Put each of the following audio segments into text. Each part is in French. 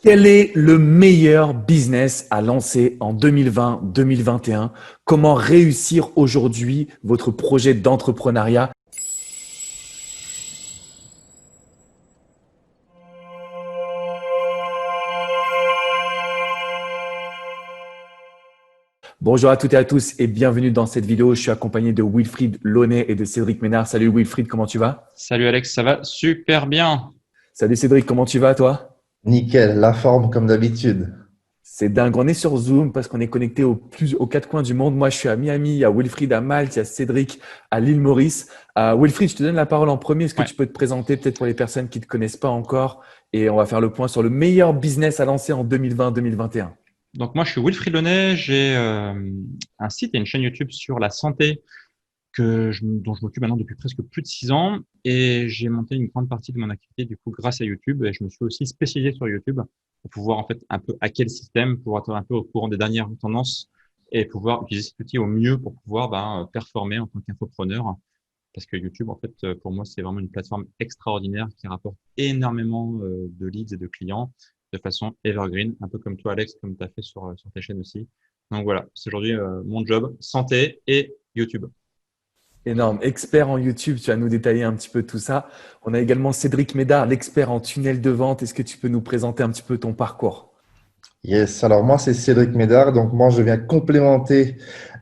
Quel est le meilleur business à lancer en 2020-2021? Comment réussir aujourd'hui votre projet d'entrepreneuriat? Bonjour à toutes et à tous et bienvenue dans cette vidéo. Je suis accompagné de Wilfried Launay et de Cédric Ménard. Salut Wilfried, comment tu vas? Salut Alex, ça va super bien. Salut Cédric, comment tu vas toi? Nickel, la forme comme d'habitude. C'est dingue. On est sur Zoom parce qu'on est connecté aux quatre coins du monde. Moi, je suis à Miami, il y a Wilfried à Malte, il y a Cédric à l'île Maurice. Wilfried, je te donne la parole en premier. Est-ce que Ouais. tu peux te présenter peut-être pour les personnes qui ne te connaissent pas encore? Et on va faire le point sur le meilleur business à lancer en 2020-2021. Donc moi je suis Wilfried Launay, j'ai un site et une chaîne YouTube sur la santé dont je m'occupe maintenant depuis presque plus de 6 ans et j'ai monté une grande partie de mon activité du coup grâce à YouTube et je me suis aussi spécialisé sur YouTube pour pouvoir en fait un peu hacker le système, pouvoir être un peu au courant des dernières tendances et pouvoir utiliser cet outil au mieux pour pouvoir performer en tant qu'infopreneur. Parce que YouTube, en fait, pour moi, c'est vraiment une plateforme extraordinaire qui rapporte énormément de leads et de clients de façon evergreen, un peu comme toi, Alex, comme tu as fait sur ta chaîne aussi. Donc voilà, c'est aujourd'hui mon job, santé et YouTube. Énorme. Expert en YouTube, tu vas nous détailler un petit peu tout ça. On a également Cédric Médard, l'expert en tunnel de vente. Est-ce que tu peux nous présenter un petit peu ton parcours? Yes, alors moi c'est Cédric Médard, donc moi je viens complémenter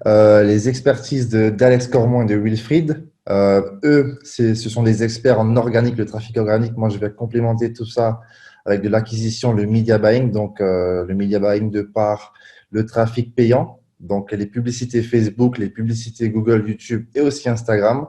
les expertises d'Alex Cormon et de Wilfried. Eux, ce sont des experts en organique, le trafic organique. Moi je viens complémenter tout ça avec de l'acquisition, le media buying, donc le media buying de par le trafic payant, donc les publicités Facebook, les publicités Google, YouTube et aussi Instagram.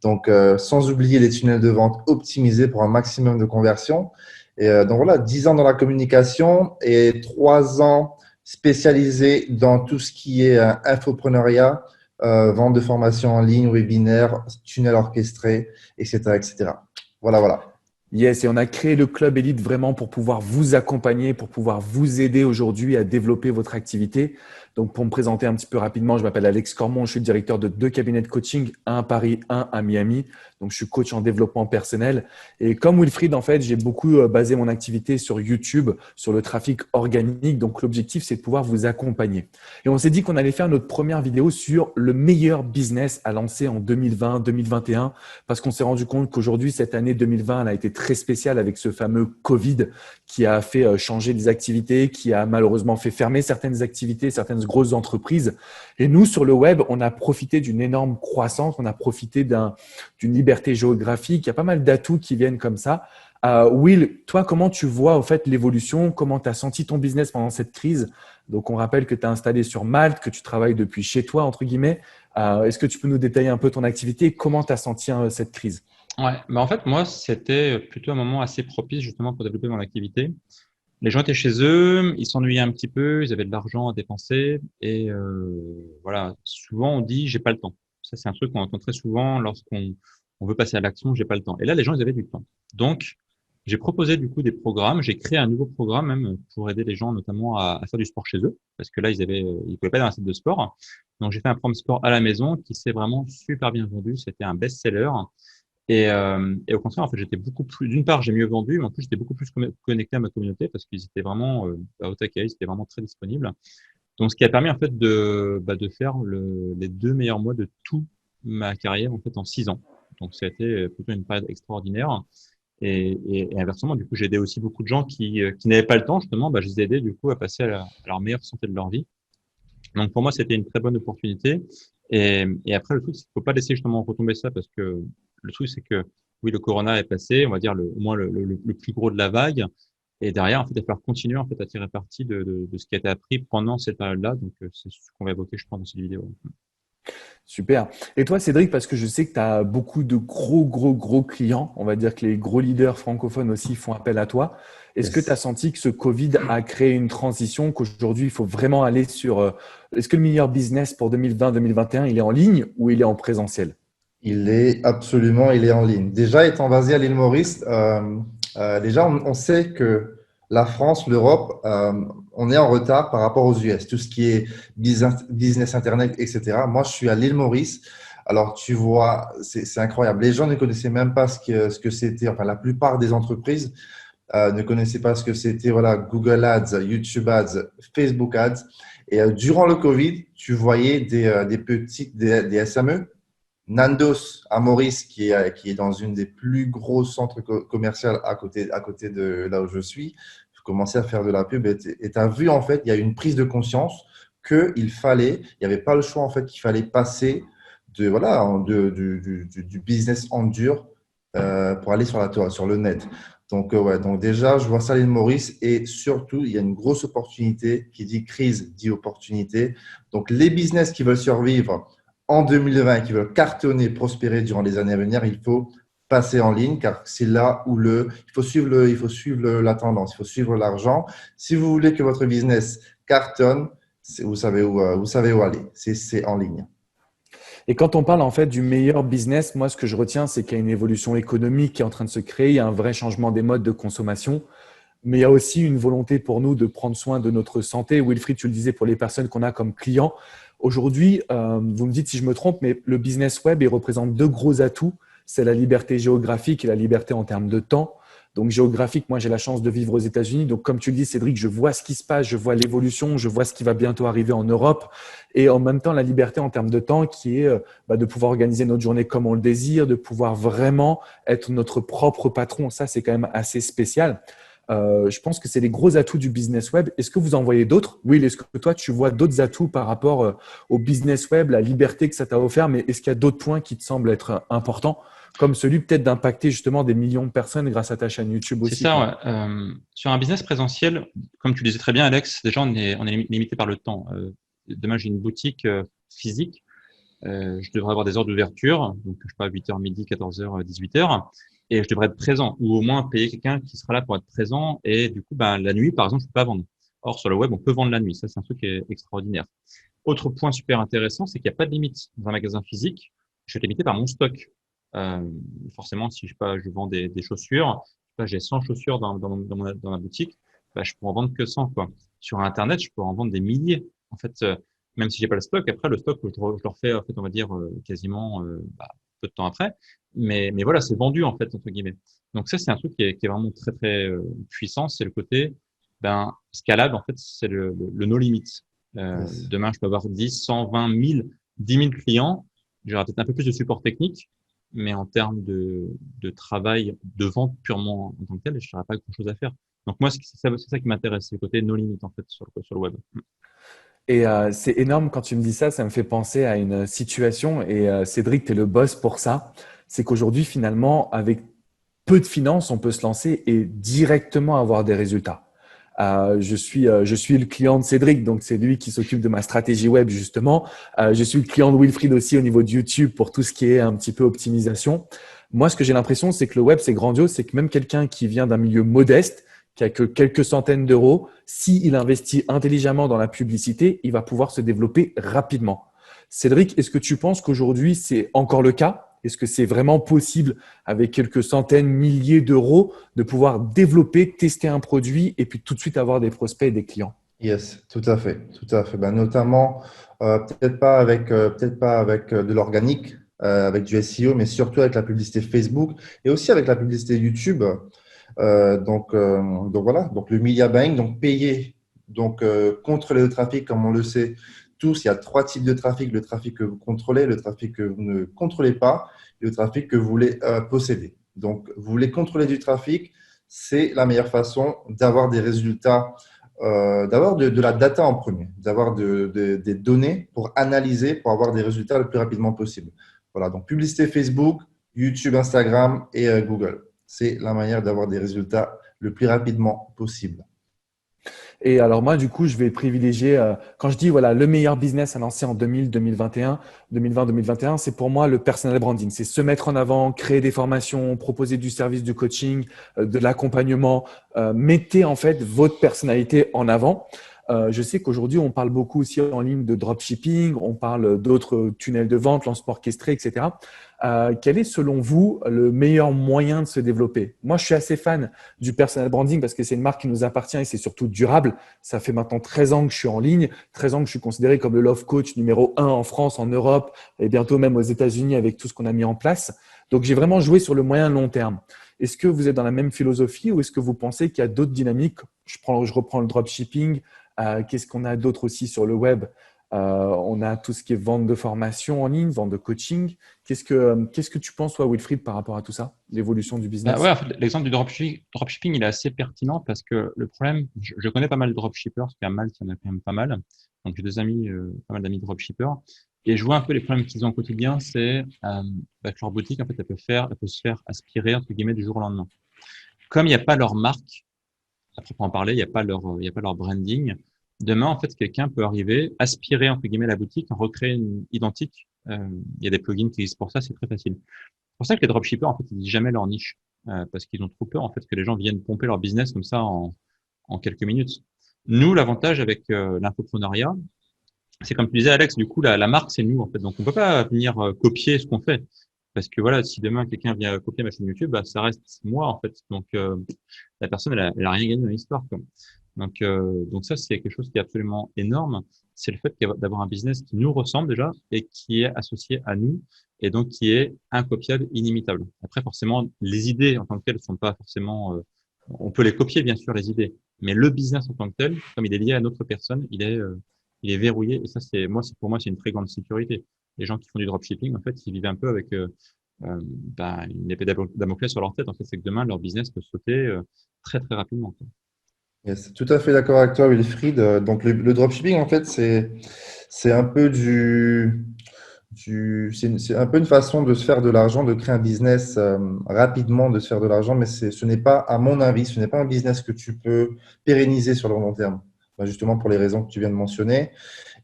Donc sans oublier les tunnels de vente optimisés pour un maximum de conversion. Et donc voilà, 10 ans dans la communication et 3 ans spécialisés dans tout ce qui est infopreneuriat, vente de formation en ligne, webinaire, tunnel orchestré, etc., etc. Voilà, voilà. Yes, et on a créé le Club Elite vraiment pour pouvoir vous accompagner, pour pouvoir vous aider aujourd'hui à développer votre activité. Donc, pour me présenter un petit peu rapidement, je m'appelle Alex Cormon, je suis le directeur de 2 cabinets de coaching, un à Paris, un à Miami. Donc, je suis coach en développement personnel. Et comme Wilfried, en fait, j'ai beaucoup basé mon activité sur YouTube, sur le trafic organique. Donc, l'objectif, c'est de pouvoir vous accompagner. Et on s'est dit qu'on allait faire notre première vidéo sur le meilleur business à lancer en 2020-2021 parce qu'on s'est rendu compte qu'aujourd'hui, cette année 2020, elle a été très spéciale avec ce fameux Covid qui a fait changer les activités, qui a malheureusement fait fermer certaines activités, certaines grosses entreprises. Et nous, sur le web, on a profité d'une énorme croissance, on a profité d'une liberté géographique. Il y a pas mal d'atouts qui viennent comme ça. Will, toi, comment tu vois en fait l'évolution? Comment tu as senti ton business pendant cette crise? Donc, on rappelle que tu es installé sur Malte, que tu travailles depuis chez toi, entre guillemets. Est-ce que tu peux nous détailler un peu ton activité et comment tu as senti cette crise? Ouais, mais en fait, moi, c'était plutôt un moment assez propice justement pour développer mon activité. Les gens étaient chez eux, ils s'ennuyaient un petit peu, ils avaient de l'argent à dépenser et voilà, souvent on dit j'ai pas le temps. Ça, c'est un truc qu'on entend très souvent lorsqu'on veut passer à l'action, j'ai pas le temps. Et là, les gens, ils avaient du temps. Donc, j'ai proposé du coup des programmes, j'ai créé un nouveau programme même pour aider les gens notamment à faire du sport chez eux parce que là, ils pouvaient pas aller dans un site de sport. Donc, j'ai fait un programme sport à la maison qui s'est vraiment super bien vendu. C'était un best-seller. Et au contraire, en fait, j'étais beaucoup plus. D'une part, j'ai mieux vendu, mais en plus, j'étais beaucoup plus connecté à ma communauté parce qu'ils étaient vraiment au taquet, ils étaient vraiment très disponibles. Donc, ce qui a permis en fait de faire les 2 meilleurs mois de toute ma carrière en fait en 6 ans. Donc, ça a été plutôt une période extraordinaire. Et inversement, du coup, j'ai aidé aussi beaucoup de gens qui n'avaient pas le temps justement. Je les ai aidés du coup à passer à leur meilleure santé de leur vie. Donc, pour moi, c'était une très bonne opportunité. Et après, le truc, c'est qu'il faut pas laisser justement retomber ça parce que le truc, c'est que oui, le corona est passé, on va dire au moins le plus gros de la vague. Et derrière, en fait, il va falloir continuer en fait à tirer parti de ce qui a été appris pendant cette période-là. Donc, c'est ce qu'on va évoquer, je pense, dans cette vidéo. Super. Et toi, Cédric, parce que je sais que tu as beaucoup de gros clients, on va dire que les gros leaders francophones aussi font appel à toi. Est-ce que tu as Yes. senti que ce Covid a créé une transition, qu'aujourd'hui, il faut vraiment aller sur… est-ce que le meilleur business pour 2020-2021, il est en ligne ou il est en présentiel? Il est en ligne. Déjà, étant basé à l'île Maurice, déjà, on sait que la France, l'Europe, on est en retard par rapport aux US. Tout ce qui est business internet, etc. Moi, je suis à l'île Maurice. Alors, tu vois, c'est incroyable. Les gens ne connaissaient même pas ce que c'était, enfin, la plupart des entreprises. ne connaissaient pas ce que c'était voilà, Google Ads, YouTube Ads, Facebook Ads. Et durant le Covid, tu voyais des SME. Nandos à Maurice, qui est dans une des plus grosses centres commerciaux à côté de là où je suis, je commençais à faire de la pub et tu as vu en fait, il y a eu une prise de conscience il n'y avait pas le choix en fait, qu'il fallait passer du business en dur pour aller sur le net. Donc déjà, je vois ça à l'île Maurice et surtout, il y a une grosse opportunité qui dit crise, dit opportunité. Donc les business qui veulent survivre en 2020, qui veulent cartonner, prospérer durant les années à venir, il faut passer en ligne car c'est là où il faut suivre la tendance, il faut suivre l'argent. Si vous voulez que votre business cartonne, vous savez où aller, c'est en ligne. Et quand on parle en fait du meilleur business, moi ce que je retiens, c'est qu'il y a une évolution économique qui est en train de se créer, il y a un vrai changement des modes de consommation, mais il y a aussi une volonté pour nous de prendre soin de notre santé. Wilfried, tu le disais pour les personnes qu'on a comme clients. Aujourd'hui, vous me dites si je me trompe, mais le business web, il représente deux gros atouts. C'est la liberté géographique et la liberté en termes de temps. Donc géographique, moi j'ai la chance de vivre aux États-Unis. Donc comme tu le dis, Cédric, je vois ce qui se passe, je vois l'évolution, je vois ce qui va bientôt arriver en Europe. Et en même temps, la liberté en termes de temps qui est de pouvoir organiser notre journée comme on le désire, de pouvoir vraiment être notre propre patron. Ça, c'est quand même assez spécial. Je pense que c'est les gros atouts du business web. Est-ce que vous en voyez d'autres? Oui, est-ce que toi, tu vois d'autres atouts par rapport au business web, la liberté que ça t'a offert, mais est-ce qu'il y a d'autres points qui te semblent être importants, comme celui peut-être d'impacter justement des millions de personnes grâce à ta chaîne YouTube aussi? C'est ça, ouais. Sur un business présentiel, comme tu le disais très bien, Alex, déjà, on est limité par le temps. Demain, j'ai une boutique physique. Je devrais avoir des heures d'ouverture, donc je sais pas, 8h midi, 14h, 18h, et je devrais être présent, ou au moins payer quelqu'un qui sera là pour être présent, et du coup, la nuit, par exemple, je peux pas vendre. Or, sur le web, on peut vendre la nuit. Ça, c'est un truc qui est extraordinaire. Autre point super intéressant, c'est qu'il n'y a pas de limite. Dans un magasin physique, je suis limité par mon stock. Forcément, si je vends des chaussures, j'ai 100 chaussures dans ma boutique, je peux en vendre que 100, quoi. Sur Internet, je peux en vendre des milliers. En fait, même si j'ai pas le stock, après le stock, je le refais, en fait, on va dire quasiment peu de temps après. Mais voilà, c'est vendu en fait entre guillemets. Donc ça, c'est un truc qui est vraiment très très puissant. C'est le côté scalable. En fait, c'est le no limit. Yes. Demain, je peux avoir 10, 100, 20 000, 10 000 clients. J'aurai peut-être un peu plus de support technique, mais en termes de travail, de vente purement en tant que tel, je n'aurai pas grand-chose à faire. Donc moi, c'est ça qui m'intéresse, c'est le côté no limit en fait sur le web. Et c'est énorme quand tu me dis ça, ça me fait penser à une situation, et Cédric, tu es le boss pour ça. C'est qu'aujourd'hui, finalement, avec peu de finances, on peut se lancer et directement avoir des résultats. Je suis le client de Cédric, donc c'est lui qui s'occupe de ma stratégie web justement. Je suis le client de Wilfried aussi au niveau de YouTube pour tout ce qui est un petit peu optimisation. Moi, ce que j'ai l'impression, c'est que le web, c'est grandiose, c'est que même quelqu'un qui vient d'un milieu modeste, qui a que quelques centaines d'euros, s'il investit intelligemment dans la publicité, il va pouvoir se développer rapidement. Cédric, est-ce que tu penses qu'aujourd'hui, c'est encore le cas? Est-ce que c'est vraiment possible, avec quelques centaines, milliers d'euros, de pouvoir développer, tester un produit et puis tout de suite avoir des prospects et des clients? Yes, tout à fait, tout à fait. Notamment, peut-être pas avec de l'organique, avec du SEO, mais surtout avec la publicité Facebook et aussi avec la publicité YouTube. Donc voilà, donc le media buying, donc payer, donc contrôler le trafic, comme on le sait tous, il y a trois types de trafic: le trafic que vous contrôlez, le trafic que vous ne contrôlez pas, et le trafic que vous voulez posséder. Donc, vous voulez contrôler du trafic, c'est la meilleure façon d'avoir des résultats, d'avoir de la data en premier, d'avoir des données pour analyser, pour avoir des résultats le plus rapidement possible. Voilà, donc publicité Facebook, YouTube, Instagram et Google. C'est la manière d'avoir des résultats le plus rapidement possible. Et alors moi, du coup, je vais privilégier, quand je dis voilà, le meilleur business à lancer en 2021, 2020-2021, c'est pour moi le personal branding. C'est se mettre en avant, créer des formations, proposer du service du coaching, de l'accompagnement. Mettez en fait votre personnalité en avant. Je sais qu'aujourd'hui, on parle beaucoup aussi en ligne de dropshipping, on parle d'autres tunnels de vente, lancement orchestré, etc. Quel est selon vous le meilleur moyen de se développer? Moi, je suis assez fan du personal branding parce que c'est une marque qui nous appartient et c'est surtout durable. Ça fait maintenant 13 ans que je suis en ligne, 13 ans que je suis considéré comme le love coach numéro 1 en France, en Europe et bientôt même aux États-Unis avec tout ce qu'on a mis en place. Donc, j'ai vraiment joué sur le moyen long terme. Est-ce que vous êtes dans la même philosophie ou est-ce que vous pensez qu'il y a d'autres dynamiques? Je reprends le dropshipping. Qu'est-ce qu'on a d'autre aussi sur le web? On a tout ce qui est vente de formation en ligne, vente de coaching. Qu'est-ce que tu penses, toi, Wilfried, par rapport à tout ça, l'évolution du business? Ouais, en fait, l'exemple du dropshipping, il est assez pertinent parce que le problème, je connais pas mal de dropshippers, parce qu'à Malte, il y en a quand même pas mal. Donc, j'ai des amis, pas mal d'amis dropshippers. Et je vois un peu les problèmes qu'ils ont au quotidien, c'est que leur boutique, en fait, elle peut se faire aspirer, entre guillemets, du jour au lendemain. Comme il n'y a pas leur marque, après pour en parler, il y a pas leur branding. Demain, en fait, quelqu'un peut arriver, aspirer, entre guillemets, la boutique, en recréer une identique. Il y a des plugins qui existent pour ça, c'est très facile. C'est pour ça que les dropshippers, en fait, ils disent jamais leur niche, parce qu'ils ont trop peur, en fait, que les gens viennent pomper leur business comme ça en quelques minutes. Nous, l'avantage avec l'infoprenariat, c'est comme tu disais, Alex, du coup, la marque, c'est nous, en fait. Donc, on peut pas venir copier ce qu'on fait. Parce que voilà, si demain quelqu'un vient copier ma chaîne YouTube, bah, ça reste moi, en fait. Donc, la personne, elle a rien gagné dans l'histoire, quoi. Donc ça, c'est quelque chose qui est absolument énorme. C'est le fait d'avoir un business qui nous ressemble déjà et qui est associé à nous et donc qui est incopiable, inimitable. Après, forcément, les idées en tant que telles sont pas forcément, on peut les copier, bien sûr, les idées, mais le business en tant que tel, comme il est lié à notre personne, il est verrouillé et ça, pour moi, c'est une très grande sécurité. Les gens qui font du dropshipping, en fait, ils vivent un peu avec une épée Damoclès sur leur tête. En fait, c'est que demain, leur business peut sauter très, très rapidement, quoi. Yes, tout à fait d'accord avec toi, Wilfried. Donc, le dropshipping, en fait, c'est un peu c'est un peu une façon de se faire de l'argent, de créer un business rapidement, de se faire de l'argent, mais ce n'est pas, à mon avis, ce n'est pas un business que tu peux pérenniser sur le long terme. Ben, justement, pour les raisons que tu viens de mentionner.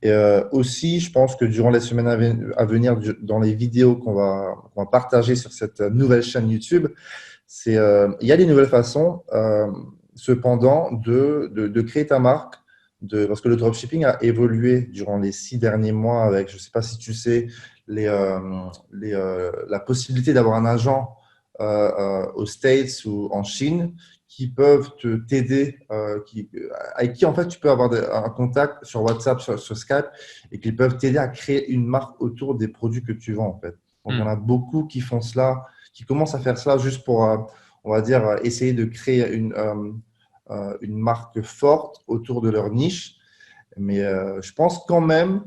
Et aussi, je pense que durant les semaines à venir, dans les vidéos qu'on va partager sur cette nouvelle chaîne YouTube, il y a des nouvelles façons. Cependant, de créer ta marque, parce que le dropshipping a évolué durant les 6 derniers mois avec, je ne sais pas si tu sais, la possibilité d'avoir un agent aux States ou en Chine qui peuvent t'aider, avec qui en fait tu peux avoir un contact sur WhatsApp, sur Skype et qui peuvent t'aider à créer une marque autour des produits que tu vends en fait. Donc, il y en a beaucoup qui font cela, qui commencent à faire cela juste pour on va dire, essayer de créer une marque forte autour de leur niche. Mais je pense quand même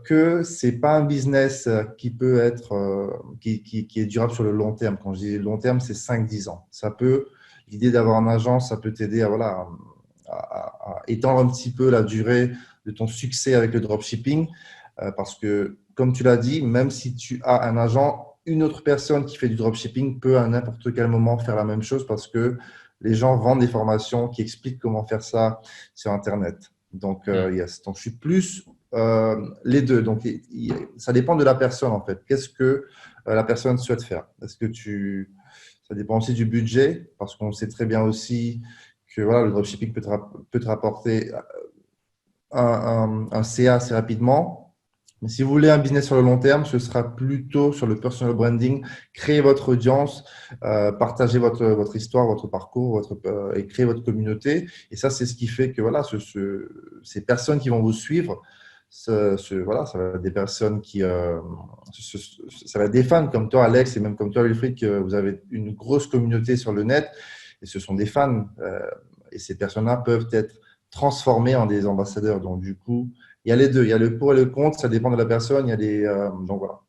que ce n'est pas un business qui peut être, qui est durable sur le long terme. Quand je dis long terme, c'est 5-10 ans. L'idée d'avoir un agent, ça peut t'aider à étendre un petit peu la durée de ton succès avec le dropshipping. Parce que, comme tu l'as dit, même si tu as un agent, une autre personne qui fait du dropshipping peut à n'importe quel moment faire la même chose parce que les gens vendent des formations qui expliquent comment faire ça sur Internet. Donc, yes. Donc, je suis plus les deux. Donc, ça dépend de la personne en fait. Qu'est-ce que la personne souhaite faire? Ça dépend aussi du budget parce qu'on sait très bien aussi que voilà, le dropshipping peut te rapporter un CA assez rapidement. Mais si vous voulez un business sur le long terme, ce sera plutôt sur le personal branding, créer votre audience, partager votre histoire, votre parcours, et créer votre communauté. Et ça, c'est ce qui fait que voilà, ces personnes qui vont vous suivre, voilà, ça va être des personnes ça va être des fans comme toi, Alex, et même comme toi, Wilfried, que vous avez une grosse communauté sur le net. Et ce sont des fans. Et ces personnes-là peuvent être transformées en des ambassadeurs. Donc, du coup, il y a les deux, il y a le pour et le contre, ça dépend de la personne. Il y a donc voilà.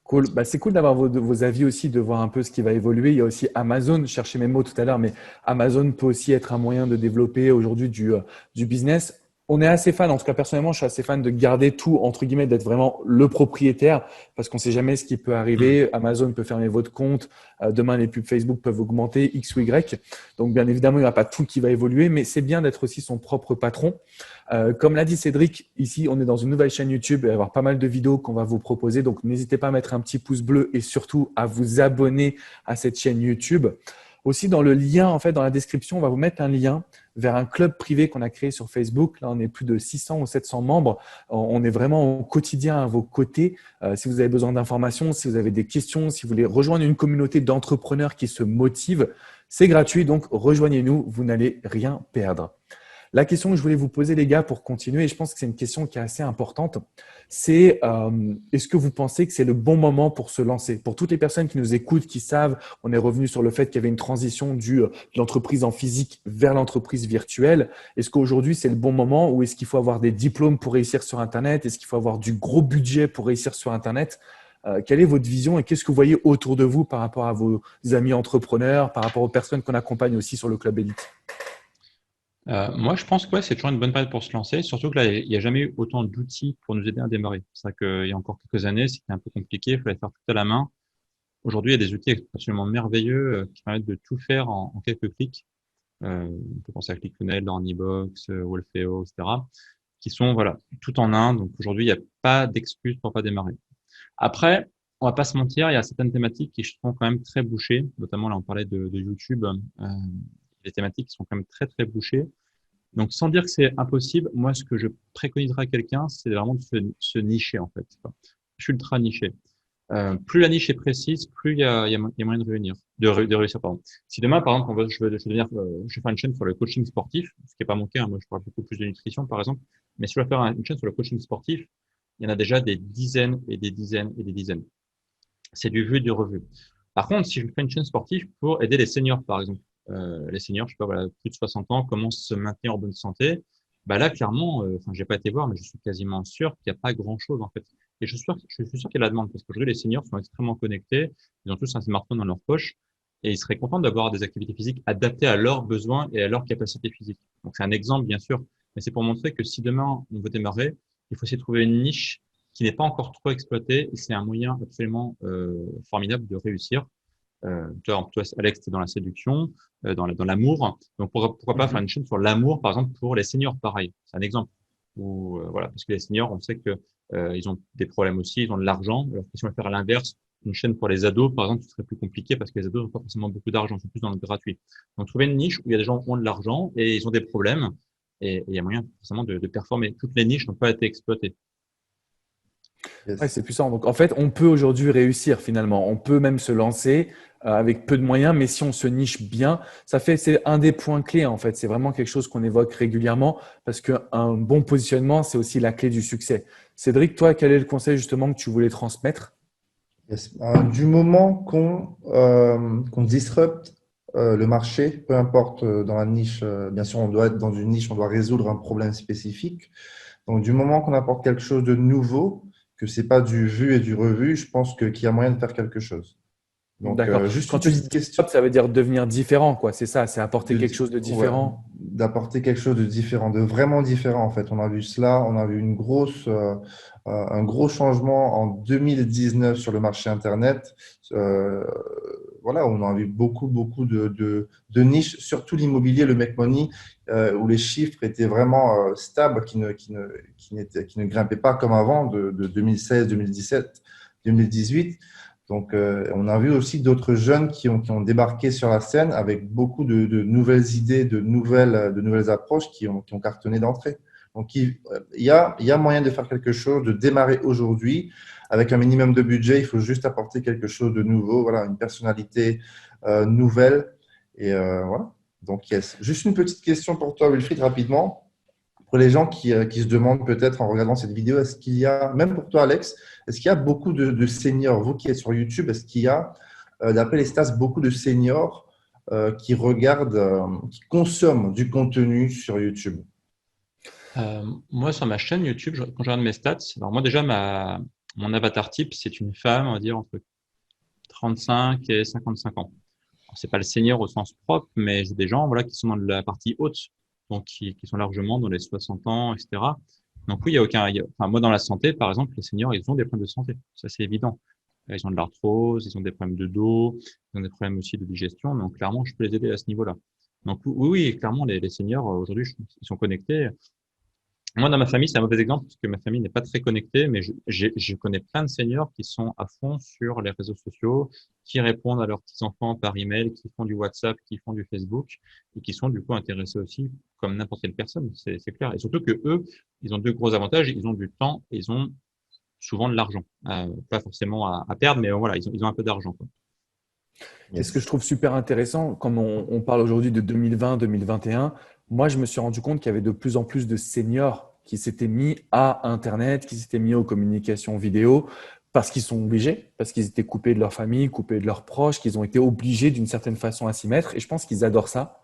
Cool. Bah, c'est cool d'avoir vos avis aussi, de voir un peu ce qui va évoluer. Il y a aussi Amazon, je cherchais mes mots tout à l'heure, mais Amazon peut aussi être un moyen de développer aujourd'hui du business. On est assez fan, en tout cas personnellement, je suis assez fan de garder tout, entre guillemets, d'être vraiment le propriétaire parce qu'on ne sait jamais ce qui peut arriver. Amazon peut fermer votre compte. Demain, les pubs Facebook peuvent augmenter X ou Y. Donc, bien évidemment, il n'y a pas tout qui va évoluer, mais c'est bien d'être aussi son propre patron. Comme l'a dit Cédric, ici, on est dans une nouvelle chaîne YouTube. Il va y avoir pas mal de vidéos qu'on va vous proposer. Donc, n'hésitez pas à mettre un petit pouce bleu et surtout à vous abonner à cette chaîne YouTube. Aussi, dans le lien, en fait, dans la description, on va vous mettre un lien vers un club privé qu'on a créé sur Facebook. Là, on est plus de 600 ou 700 membres. On est vraiment au quotidien à vos côtés. Si vous avez besoin d'informations, si vous avez des questions, si vous voulez rejoindre une communauté d'entrepreneurs qui se motivent, c'est gratuit. Donc, rejoignez-nous. Vous n'allez rien perdre. La question que je voulais vous poser, les gars, pour continuer, et je pense que c'est une question qui est assez importante, c'est est-ce que vous pensez que c'est le bon moment pour se lancer? Pour toutes les personnes qui nous écoutent, qui savent, on est revenu sur le fait qu'il y avait une transition de l'entreprise en physique vers l'entreprise virtuelle. Est-ce qu'aujourd'hui, c'est le bon moment ou est-ce qu'il faut avoir des diplômes pour réussir sur Internet? Est-ce qu'il faut avoir du gros budget pour réussir sur Internet? Quelle est votre vision et qu'est-ce que vous voyez autour de vous par rapport à vos amis entrepreneurs, par rapport aux personnes qu'on accompagne aussi sur le Club Elite? Moi, je pense que ouais, c'est toujours une bonne période pour se lancer, surtout que là, il n'y a jamais eu autant d'outils pour nous aider à démarrer. C'est vrai qu'il y a encore quelques années, c'était un peu compliqué, il fallait faire tout à la main. Aujourd'hui, il y a des outils absolument merveilleux qui permettent de tout faire en quelques clics. On peut penser à ClickFunnels, Hornybox, Wolfeo, etc., qui sont voilà tout en un. Donc aujourd'hui, il n'y a pas d'excuse pour pas démarrer. Après, on va pas se mentir, il y a certaines thématiques qui sont quand même très bouchées. Notamment, là, on parlait de YouTube. Les thématiques qui sont quand même très, très bouchées. Donc, sans dire que c'est impossible, moi, ce que je préconiserais à quelqu'un, c'est vraiment de se nicher, en fait. Je suis ultra niché. Plus la niche est précise, plus il y a moyen de réunir, de réussir, pardon. Si demain, par exemple, je vais faire une chaîne sur le coaching sportif, ce qui n'est pas mon cas, hein, moi, je parle beaucoup plus de nutrition, par exemple. Mais si je veux faire une chaîne sur le coaching sportif, il y en a déjà des dizaines et des dizaines et des dizaines. C'est du vu et du revu. Par contre, si je fais une chaîne sportive pour aider les seniors, par exemple, les seniors, je sais pas, voilà, plus de 60 ans, comment se maintenir en bonne santé, bah là, clairement, j'ai pas été voir, mais je suis quasiment sûr qu'il n'y a pas grand-chose, en fait. Et je suis sûr qu'il y a la demande, parce qu'aujourd'hui, les seniors sont extrêmement connectés, ils ont tous un smartphone dans leur poche, et ils seraient contents d'avoir des activités physiques adaptées à leurs besoins et à leurs capacités physiques. Donc, c'est un exemple, bien sûr, mais c'est pour montrer que si demain, on veut démarrer, il faut essayer de trouver une niche qui n'est pas encore trop exploitée, et c'est un moyen absolument formidable de réussir. Toi, Alex, tu es dans la séduction, dans l'amour. Donc, pourquoi pas faire une chaîne sur l'amour, par exemple, pour les seniors, pareil. C'est un exemple. Voilà, parce que les seniors, on sait que ils ont des problèmes aussi, ils ont de l'argent. Alors que si on veut faire à l'inverse, une chaîne pour les ados, par exemple, ce serait plus compliqué parce que les ados n'ont pas forcément beaucoup d'argent, ils sont plus dans le gratuit. Donc, trouver une niche où il y a des gens qui ont de l'argent et ils ont des problèmes et il y a moyen forcément de performer. Toutes les niches n'ont pas été exploitées. Yes. Ouais, c'est puissant. Donc, en fait, on peut aujourd'hui réussir finalement. On peut même se lancer avec peu de moyens, mais si on se niche bien, c'est un des points clés en fait. C'est vraiment quelque chose qu'on évoque régulièrement parce qu'un bon positionnement, c'est aussi la clé du succès. Cédric, toi, quel est le conseil justement que tu voulais transmettre? Yes. Du moment qu'on disrupte le marché, peu importe dans la niche, bien sûr, on doit être dans une niche, on doit résoudre un problème spécifique. Donc, du moment qu'on apporte quelque chose de nouveau, que c'est pas du vu et du revu, je pense qu'il y a moyen de faire quelque chose. Donc, D'accord. juste Quand une tu dis petite question. disrupt, ça veut dire devenir différent, quoi. C'est ça, c'est apporter quelque chose de Ouais, différent. d'apporter quelque chose de différent, de vraiment différent en fait. On a vu cela, on a vu un gros changement en 2019 sur le marché Internet. Euh, voilà, on a vu beaucoup de niches, surtout l'immobilier, le make money, où les chiffres étaient vraiment stables, qui ne grimpaient pas comme avant de 2016, 2017, 2018. Donc, on a vu aussi d'autres jeunes qui ont débarqué sur la scène avec beaucoup de nouvelles idées, de nouvelles approches qui ont cartonné d'entrée. Donc, il y a moyen de faire quelque chose, de démarrer aujourd'hui avec un minimum de budget. Il faut juste apporter quelque chose de nouveau, voilà, une personnalité nouvelle. Et voilà. Donc, yes. Juste une petite question pour toi, Wilfried, rapidement. Pour les gens qui se demandent peut-être en regardant cette vidéo, est-ce qu'il y a, même pour toi Alex, est-ce qu'il y a beaucoup de seniors, vous qui êtes sur YouTube, est-ce qu'il y a, d'après les stats, beaucoup de seniors qui regardent, qui consomment du contenu sur YouTube? Moi, sur ma chaîne YouTube, quand je regarde mes stats, alors moi déjà, mon avatar type, c'est une femme, on va dire, entre 35 et 55 ans. C'est pas le senior au sens propre, mais j'ai des gens voilà, qui sont dans la partie haute, donc qui sont largement dans les 60 ans, etc. Donc oui, il y a enfin, moi, dans la santé, par exemple, les seniors, ils ont des problèmes de santé. Ça, c'est évident. Ils ont de l'arthrose, ils ont des problèmes de dos, ils ont des problèmes aussi de digestion. Donc clairement, je peux les aider à ce niveau-là. Donc oui, clairement, les seniors, aujourd'hui, ils sont connectés. Moi, dans ma famille, c'est un mauvais exemple parce que ma famille n'est pas très connectée, mais je connais plein de seniors qui sont à fond sur les réseaux sociaux, qui répondent à leurs petits-enfants par email, qui font du WhatsApp, qui font du Facebook et qui sont du coup intéressés aussi comme n'importe quelle personne, c'est clair. Et surtout que eux, ils ont deux gros avantages, ils ont du temps et ils ont souvent de l'argent. Pas forcément à perdre, mais voilà, ils ont un peu d'argent, quoi. Et ce que je Yes. trouve super intéressant, comme on parle aujourd'hui de 2020, 2021, moi, je me suis rendu compte qu'il y avait de plus en plus de seniors qui s'étaient mis à Internet, qui s'étaient mis aux communications vidéo parce qu'ils sont obligés, parce qu'ils étaient coupés de leur famille, coupés de leurs proches, qu'ils ont été obligés d'une certaine façon à s'y mettre. Et je pense qu'ils adorent ça.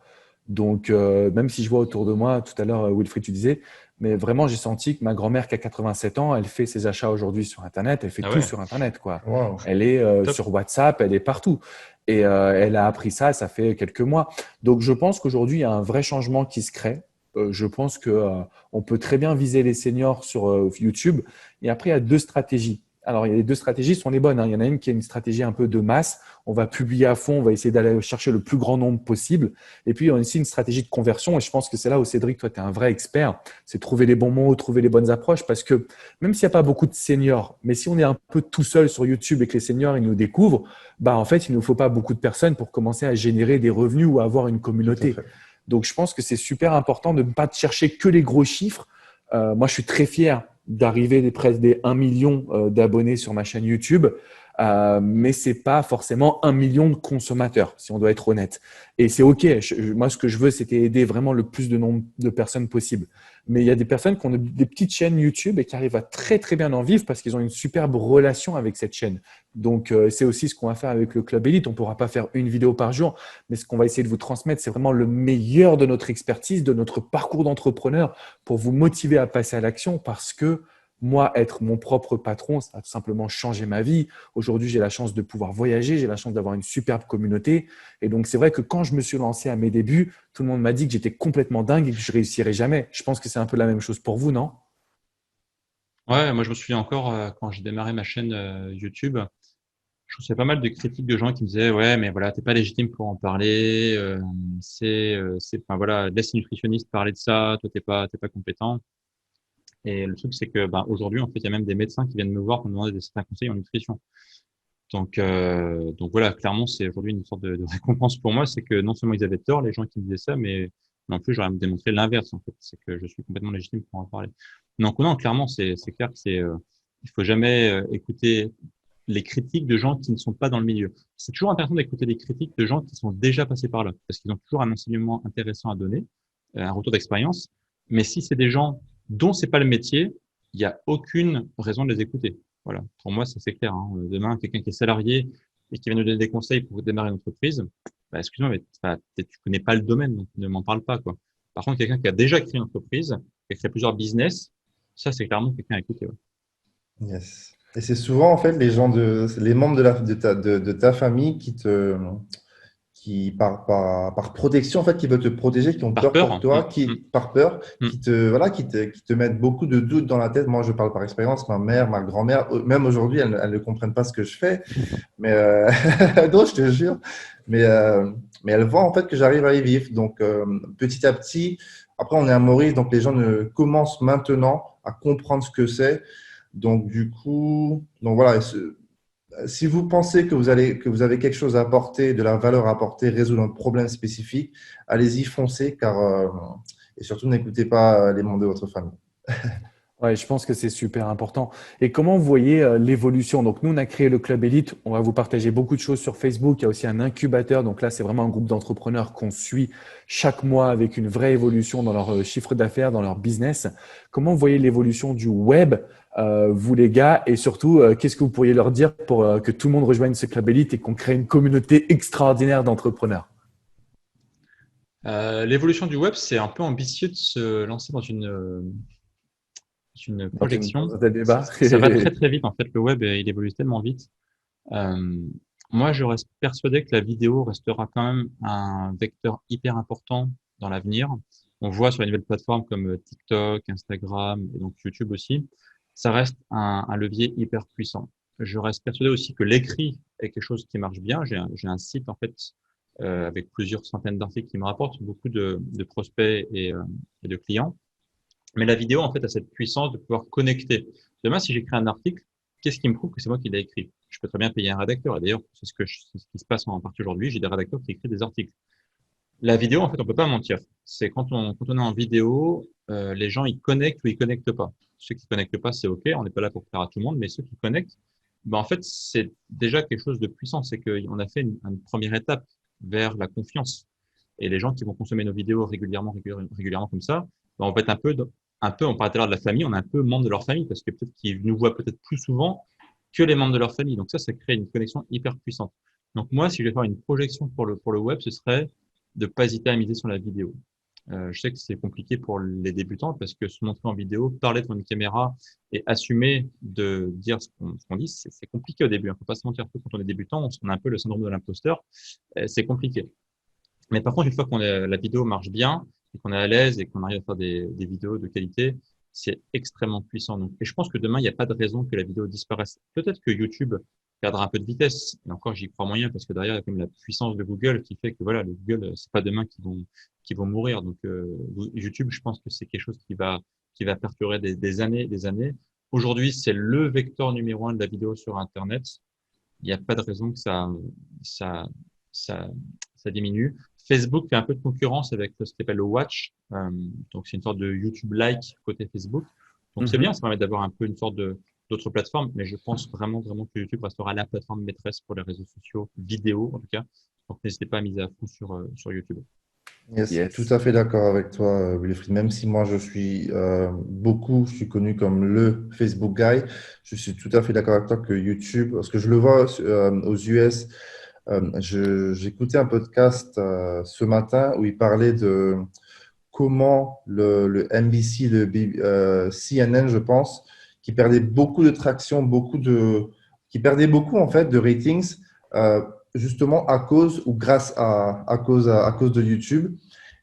Donc, même si je vois autour de moi, tout à l'heure, Wilfried, tu disais, mais vraiment, j'ai senti que ma grand-mère qui a 87 ans, elle fait ses achats aujourd'hui sur Internet, elle fait Ah tout ouais, sur Internet, quoi. Wow. Elle est top. sur WhatsApp, elle est partout. Et elle a appris ça fait quelques mois. Donc, je pense qu'aujourd'hui, il y a un vrai changement qui se crée. Je pense que on peut très bien viser les seniors sur YouTube. Et après, il y a deux stratégies. Alors, il y a les deux stratégies sont les bonnes, hein. Il y en a une qui est une stratégie un peu de masse. On va publier à fond, on va essayer d'aller chercher le plus grand nombre possible. Et puis, il y a aussi une stratégie de conversion. Et je pense que c'est là où, Cédric, toi, tu es un vrai expert. C'est trouver les bons mots, trouver les bonnes approches. Parce que même s'il n'y a pas beaucoup de seniors, mais si on est un peu tout seul sur YouTube et que les seniors, ils nous découvrent, bah, en fait, il ne nous faut pas beaucoup de personnes pour commencer à générer des revenus ou à avoir une Tout à communauté. fait. Donc, je pense que c'est super important de ne pas chercher que les gros chiffres. Moi, je suis très fier d'arriver presque des 1 million d'abonnés sur ma chaîne YouTube, mais ce n'est pas forcément 1 million de consommateurs, si on doit être honnête. Et c'est OK. Moi, ce que je veux, c'était aider vraiment le plus de nombre de personnes possible. Mais il y a des personnes qui ont des petites chaînes YouTube et qui arrivent à très, très bien en vivre parce qu'ils ont une superbe relation avec cette chaîne. Donc, c'est aussi ce qu'on va faire avec le Club Elite. On ne pourra pas faire une vidéo par jour, mais ce qu'on va essayer de vous transmettre, c'est vraiment le meilleur de notre expertise, de notre parcours d'entrepreneur pour vous motiver à passer à l'action parce que moi, être mon propre patron, ça a tout simplement changé ma vie. Aujourd'hui, j'ai la chance de pouvoir voyager, j'ai la chance d'avoir une superbe communauté. Et donc, c'est vrai que quand je me suis lancé à mes débuts, tout le monde m'a dit que j'étais complètement dingue et que je réussirais jamais. Je pense que c'est un peu la même chose pour vous, non? Ouais, moi je me souviens encore quand j'ai démarré ma chaîne YouTube, je recevais pas mal de critiques de gens qui me disaient ouais mais voilà t'es pas légitime pour en parler, enfin voilà laisse les nutritionnistes parler de ça, toi t'es pas compétent. Et le truc c'est que ben aujourd'hui en fait il y a même des médecins qui viennent me voir pour me demander certains conseils en nutrition. Donc voilà, clairement, c'est aujourd'hui une sorte de récompense pour moi, c'est que non seulement ils avaient tort, les gens qui me disaient ça, mais en plus, j'aurais à me démontrer l'inverse, en fait. C'est que je suis complètement légitime pour en parler. Donc non, clairement, c'est clair que il faut jamais écouter les critiques de gens qui ne sont pas dans le milieu. C'est toujours intéressant d'écouter les critiques de gens qui sont déjà passés par là, parce qu'ils ont toujours un enseignement intéressant à donner, un retour d'expérience. Mais si c'est des gens dont c'est pas le métier, il n'y a aucune raison de les écouter. Voilà. Pour moi, ça c'est clair, hein. Demain, quelqu'un qui est salarié et qui va nous donner des conseils pour démarrer une entreprise, bah, excuse-moi, mais tu connais pas le domaine, donc ne m'en parle pas, quoi. Par contre, quelqu'un qui a déjà créé une entreprise, qui a créé plusieurs business, ça c'est clairement quelqu'un à écouter. Ouais. Yes. Et c'est souvent en fait les membres de ta famille qui par protection en fait qui veulent te protéger, qui ont Par peur peur, pour toi, qui par peur, mm. qui te mettent beaucoup de doutes dans la tête. Moi, je parle par expérience. Ma mère, ma grand-mère, même aujourd'hui, elles ne comprennent pas ce que je fais. Mais non, je te jure. Mais mais elles voient en fait que j'arrive à y vivre. Donc petit à petit. Après, on est à Maurice, donc les gens commencent maintenant à comprendre ce que c'est. Donc du coup, donc voilà. Si vous pensez que vous avez quelque chose à apporter, de la valeur à apporter, résoudre un problème spécifique, allez-y, foncez, et surtout n'écoutez pas les membres de votre famille. Ouais, je pense que c'est super important. Et comment vous voyez l'évolution? Donc, nous, on a créé le Club Elite. On va vous partager beaucoup de choses sur Facebook. Il y a aussi un incubateur. Donc là, c'est vraiment un groupe d'entrepreneurs qu'on suit chaque mois avec une vraie évolution dans leur chiffre d'affaires, dans leur business. Comment vous voyez l'évolution du web, vous les gars? Et surtout, qu'est-ce que vous pourriez leur dire pour que tout le monde rejoigne ce Club Elite et qu'on crée une communauté extraordinaire d'entrepreneurs? L'évolution du web, c'est un peu ambitieux de se lancer dans une projection. Dans un débat? Ça va très très vite en fait. Le web, il évolue tellement vite. Euh, Moi, je reste persuadé que la vidéo restera quand même un vecteur hyper important dans l'avenir. On voit sur les nouvelles plateformes comme TikTok, Instagram et donc YouTube aussi, ça reste un levier hyper puissant. Je reste persuadé aussi que l'écrit est quelque chose qui marche bien. J'ai un site en fait avec plusieurs centaines d'articles qui me rapportent beaucoup de prospects et de clients. Mais la vidéo en fait a cette puissance de pouvoir connecter. Demain, si j'écris un article, qu'est-ce qui me prouve que c'est moi qui l'ai écrit? Je peux très bien payer un rédacteur. Et d'ailleurs, c'est ce qui se passe en partie aujourd'hui. J'ai des rédacteurs qui écrivent des articles. La vidéo, en fait, on peut pas mentir. C'est quand on est en vidéo, les gens, ils connectent ou ils connectent pas. Ceux qui connectent pas, c'est OK. On n'est pas là pour plaire à tout le monde. Mais ceux qui connectent, ben, en fait, c'est déjà quelque chose de puissant. C'est qu'on a fait une première étape vers la confiance. Et les gens qui vont consommer nos vidéos régulièrement comme ça, ben, on va être on parlait tout à l'heure de la famille, on est un peu membre de leur famille parce que peut-être qu'ils nous voient peut-être plus souvent que les membres de leur famille. Donc ça crée une connexion hyper puissante. Donc moi, si je vais faire une projection pour le web, ce serait de pas hésiter à miser sur la vidéo. Je sais que c'est compliqué pour les débutants parce que se montrer en vidéo, parler devant une caméra et assumer de dire ce qu'on dit, c'est compliqué au début. Il ne faut pas se mentir, quand on est débutant, on a un peu le syndrome de l'imposteur. C'est compliqué. Mais par contre, une fois la vidéo marche bien et qu'on est à l'aise et qu'on arrive à faire des vidéos de qualité, c'est extrêmement puissant. Donc, et je pense que demain, il n'y a pas de raison que la vidéo disparaisse. Peut-être que YouTube perdra un peu de vitesse. Et encore, j'y crois moyen parce que derrière, il y a quand même la puissance de Google qui fait que voilà, le Google, c'est pas demain qu'ils vont mourir. Donc, YouTube, je pense que c'est quelque chose qui va perdurer des années, des années. Aujourd'hui, c'est le vecteur numéro 1 de la vidéo sur Internet. Il n'y a pas de raison que ça diminue. Facebook fait un peu de concurrence avec ce qu'on appelle le Watch. Donc, c'est une sorte de YouTube-like côté Facebook. Donc, c'est bien, ça permet d'avoir un peu une sorte d'autres plateformes, mais je pense vraiment que YouTube restera la plateforme maîtresse pour les réseaux sociaux, vidéo en tout cas. Donc, n'hésitez pas à miser à fond sur YouTube. Yes, tout à fait d'accord avec toi, Wilfried. Même si moi je suis connu comme le Facebook guy, je suis tout à fait d'accord avec toi que YouTube, parce que je le vois aux US, j'écoutais un podcast ce matin où il parlait de comment le NBC, CNN, je pense, qui perdait beaucoup de traction, qui perdait beaucoup en fait de ratings, justement à cause ou grâce à cause de YouTube.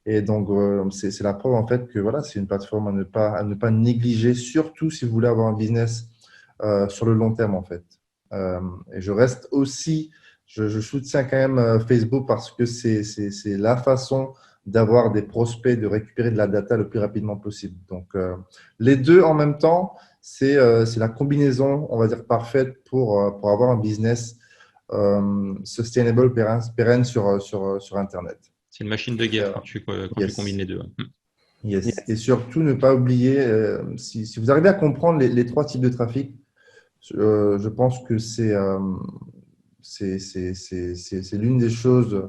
Et donc, c'est la preuve en fait que voilà, c'est une plateforme à ne pas négliger, surtout si vous voulez avoir un business sur le long terme en fait. Et je reste aussi, je soutiens quand même Facebook parce que c'est la façon d'avoir des prospects, de récupérer de la data le plus rapidement possible. Donc, les deux en même temps, c'est la combinaison, on va dire, parfaite pour avoir un business sustainable, pérenne sur Internet. C'est une machine de guerre quand tu combines les deux. Yes. Et surtout, ne pas oublier, si vous arrivez à comprendre les trois types de trafic, je pense que c'est l'une des choses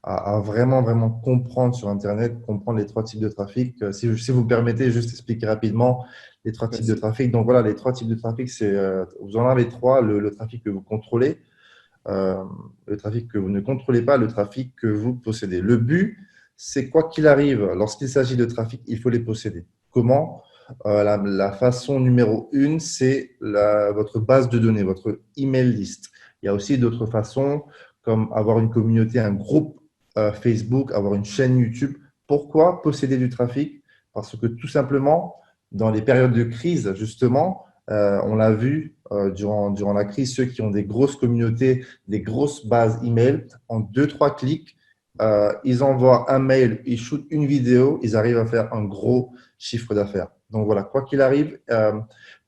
à vraiment comprendre sur Internet, comprendre les trois types de trafic. Si vous me permettez, juste expliquer rapidement les trois types de trafic. Donc voilà, les trois types de trafic, vous en avez trois, le trafic que vous contrôlez, le trafic que vous ne contrôlez pas, le trafic que vous possédez. Le but, c'est quoi qu'il arrive, lorsqu'il s'agit de trafic, il faut les posséder. Comment? La façon numéro 1, c'est votre base de données, votre email list. Il y a aussi d'autres façons, comme avoir une communauté, un groupe Facebook, avoir une chaîne YouTube. Pourquoi posséder du trafic? Parce que tout simplement, dans les périodes de crise, justement, on l'a vu durant la crise, ceux qui ont des grosses communautés, des grosses bases email, en 2-3 clics, ils envoient un mail, ils shootent une vidéo, ils arrivent à faire un gros chiffre d'affaires. Donc voilà, quoi qu'il arrive,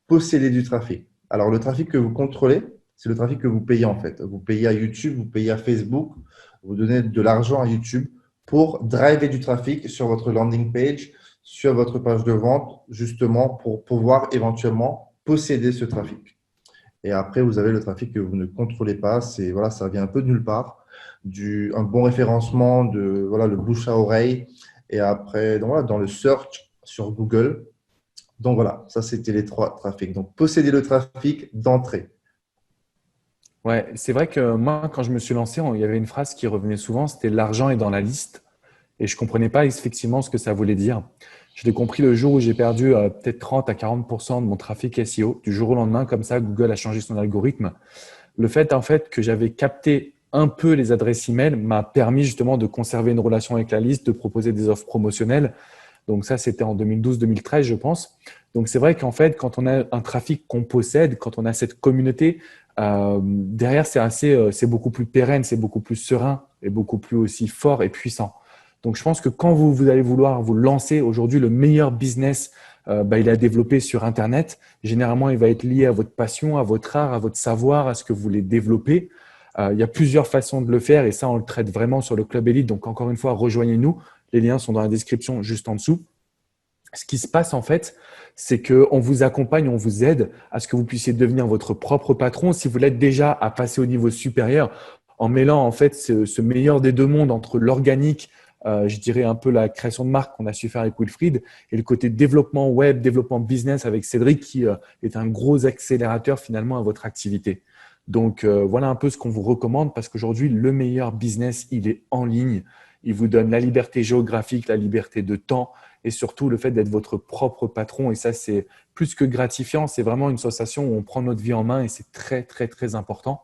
posséder du trafic. Alors le trafic que vous contrôlez, c'est le trafic que vous payez en fait. Vous payez à YouTube, vous payez à Facebook, vous donnez de l'argent à YouTube pour driver du trafic sur votre landing page, sur votre page de vente, justement pour pouvoir éventuellement posséder ce trafic. Et après, vous avez le trafic que vous ne contrôlez pas. Voilà, ça vient un peu de nulle part. Un bon référencement, le bouche à oreille. Et après, donc voilà, dans le search sur Google. Donc voilà, ça c'était les trois trafics. Donc posséder le trafic d'entrée. Ouais, c'est vrai que moi, quand je me suis lancé, il y avait une phrase qui revenait souvent, c'était l'argent est dans la liste. Et je ne comprenais pas effectivement ce que ça voulait dire. Je l'ai compris le jour où j'ai perdu peut-être 30 à 40% de mon trafic SEO. Du jour au lendemain, comme ça, Google a changé son algorithme. Le fait en fait que j'avais capté un peu les adresses email m'a permis justement de conserver une relation avec la liste, de proposer des offres promotionnelles. Donc ça, c'était en 2012-2013, je pense. Donc c'est vrai qu'en fait, quand on a un trafic qu'on possède, quand on a cette communauté, derrière, c'est beaucoup plus pérenne, c'est beaucoup plus serein et beaucoup plus aussi fort et puissant. Donc je pense que quand vous allez vouloir vous lancer aujourd'hui, le meilleur business, il est à développer sur Internet. Généralement, il va être lié à votre passion, à votre art, à votre savoir, à ce que vous voulez développer. Il y a plusieurs façons de le faire et ça, on le traite vraiment sur le Club Elite. Donc encore une fois, rejoignez-nous. Les liens sont dans la description juste en dessous. Ce qui se passe en fait, c'est qu'on vous accompagne, on vous aide à ce que vous puissiez devenir votre propre patron. Si vous l'êtes déjà, à passer au niveau supérieur en mêlant en fait ce meilleur des deux mondes entre l'organique, je dirais un peu la création de marque qu'on a su faire avec Wilfried et le côté développement web, développement business avec Cédric qui est un gros accélérateur finalement à votre activité. Donc, voilà un peu ce qu'on vous recommande parce qu'aujourd'hui, le meilleur business, il est en ligne. Il vous donne la liberté géographique, la liberté de temps et surtout le fait d'être votre propre patron. Et ça, c'est plus que gratifiant. C'est vraiment une sensation où on prend notre vie en main et c'est très, très, très important.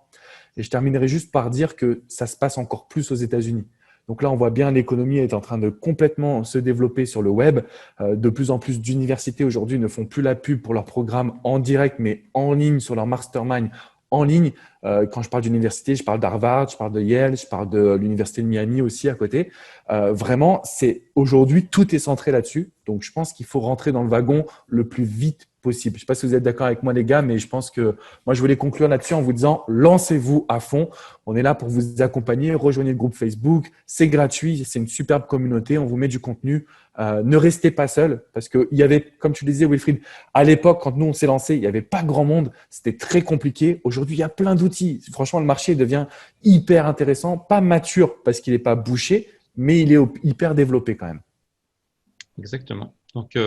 Et je terminerai juste par dire que ça se passe encore plus aux États-Unis. Donc là, on voit bien l'économie est en train de complètement se développer sur le web. De plus en plus d'universités aujourd'hui ne font plus la pub pour leurs programmes en direct, mais en ligne sur leur mastermind en ligne. Quand je parle d'université, je parle d'Harvard, je parle de Yale, je parle de l'université de Miami aussi à côté. Vraiment, c'est aujourd'hui, tout est centré là-dessus. Donc, je pense qu'il faut rentrer dans le wagon le plus vite possible. Je ne sais pas si vous êtes d'accord avec moi, les gars, mais je pense que moi, je voulais conclure là-dessus en vous disant lancez-vous à fond. On est là pour vous accompagner. Rejoignez le groupe Facebook. C'est gratuit. C'est une superbe communauté. On vous met du contenu. Ne restez pas seul parce qu'il y avait, comme tu le disais, Wilfried, à l'époque, quand nous, on s'est lancé, il n'y avait pas grand monde. C'était très compliqué. Aujourd'hui, il y a plein d'outils. Franchement, le marché devient hyper intéressant. Pas mature parce qu'il n'est pas bouché, mais il est hyper développé quand même. Exactement. Donc,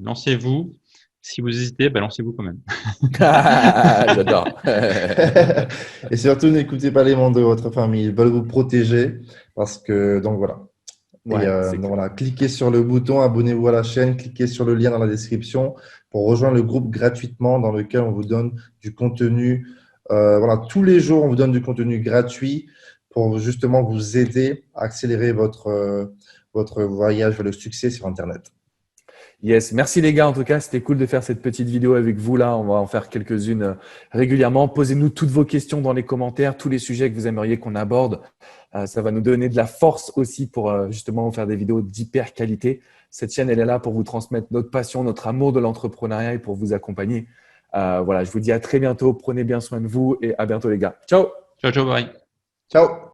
lancez-vous. Si vous hésitez, lancez-vous quand même. J'adore. Et surtout, n'écoutez pas les membres de votre famille. Ils veulent vous protéger parce que, donc voilà. Ouais, Donc voilà, cliquez sur le bouton, abonnez-vous à la chaîne, cliquez sur le lien dans la description pour rejoindre le groupe gratuitement dans lequel on vous donne du contenu. Voilà, tous les jours, on vous donne du contenu gratuit pour justement vous aider à accélérer votre voyage vers le succès sur Internet. Yes, merci les gars. En tout cas, c'était cool de faire cette petite vidéo avec vous là. On va en faire quelques-unes régulièrement. Posez-nous toutes vos questions dans les commentaires, tous les sujets que vous aimeriez qu'on aborde. Ça va nous donner de la force aussi pour justement faire des vidéos d'hyper qualité. Cette chaîne, elle est là pour vous transmettre notre passion, notre amour de l'entrepreneuriat et pour vous accompagner. Voilà, je vous dis à très bientôt. Prenez bien soin de vous et à bientôt les gars. Ciao. Ciao, ciao, bye. Ciao!